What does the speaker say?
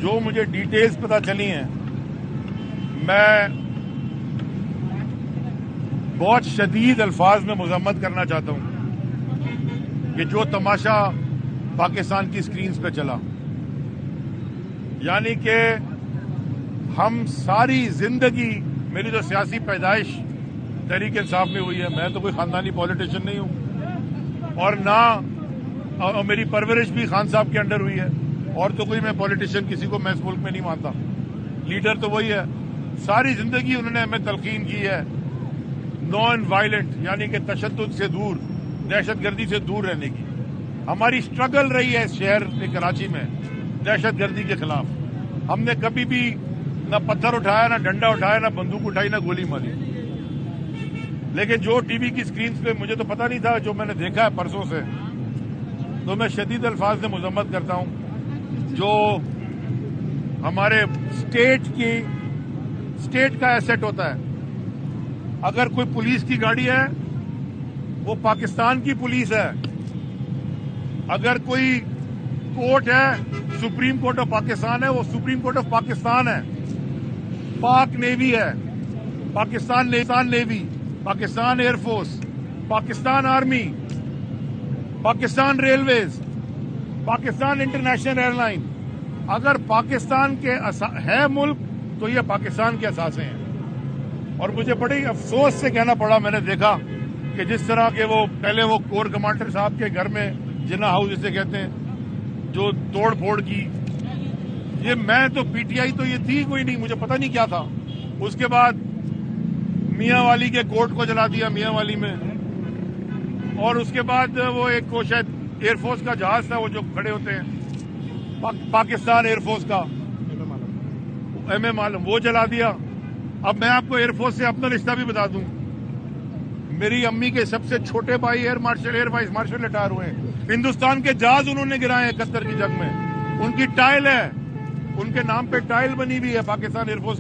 جو مجھے ڈیٹیلز پتہ چلی ہیں میں بہت شدید الفاظ میں مذمت کرنا چاہتا ہوں کہ جو تماشا پاکستان کی سکرینز پہ چلا، یعنی کہ ہم ساری زندگی، میری تو سیاسی پیدائش تحریک انصاف میں ہوئی ہے، میں تو کوئی خاندانی پولیٹیشین نہیں ہوں، اور نہ میری پرورش بھی خان صاحب کے انڈر ہوئی ہے، اور تو کوئی میں پولیٹیشین کسی کو میں اس ملک میں نہیں مانتا، لیڈر تو وہی ہے۔ ساری زندگی انہوں نے ہمیں تلقین کی ہے نان وائلنٹ، یعنی کہ تشدد سے دور، دہشت گردی سے دور رہنے کی۔ ہماری سٹرگل رہی ہے اس شہر کراچی میں دہشت گردی کے خلاف۔ ہم نے کبھی بھی نہ پتھر اٹھایا، نہ ڈنڈا اٹھایا، نہ بندوق اٹھائی، نہ گولی ماری۔ لیکن جو ٹی وی کی سکرینز پہ مجھے تو پتہ نہیں تھا، جو میں نے دیکھا ہے پرسوں سے، تو میں شدید الفاظ میں مذمت کرتا ہوں۔ جو ہمارے اسٹیٹ کا ایسٹ ہوتا ہے، اگر کوئی پولیس کی گاڑی ہے وہ پاکستان کی پولیس ہے، اگر کوئی کورٹ ہے سپریم کورٹ آف پاکستان ہے، وہ سپریم کورٹ آف پاکستان ہے، پاک نیوی ہے، Pakistan navy, Pakistan air force, Pakistan army, Pakistan railways, Pakistan international air line. اگر پاکستان کے ہے ملک تو یہ پاکستان کے اثاثے ہیں۔ اور مجھے بڑے افسوس سے کہنا پڑا، میں نے دیکھا کہ جس طرح کے وہ پہلے وہ کور کمانڈر صاحب کے گھر میں جناح ہاؤس جسے کہتے ہیں، جو توڑ پھوڑ کی، یہ میں تو پی ٹی آئی تو یہ تھی کوئی نہیں، مجھے پتہ نہیں کیا تھا۔ اس کے بعد میاں والی کے کورٹ کو جلا دیا میاں والی میں، اور اس کے بعد وہ ایک وہ شاید ایئر فورس کا جہاز تھا، وہ جو کھڑے ہوتے ہیں پاکستان ایئر فورس کا ایم ایم عالم، وہ جلا دیا۔ اب میں آپ کو ایئر فورس سے اپنا رشتہ بھی بتا دوں، میری امی کے سب سے چھوٹے بھائی ایئر وائس مارشل ریٹائر ہوئے ہیں، ہندوستان کے جہاز انہوں نے گرائے ہیں 71 کی جنگ میں، ان کی ٹائل ہے، ان کے نام پہ ٹائل بنی ہوئی ہے پاکستان ایئر فورس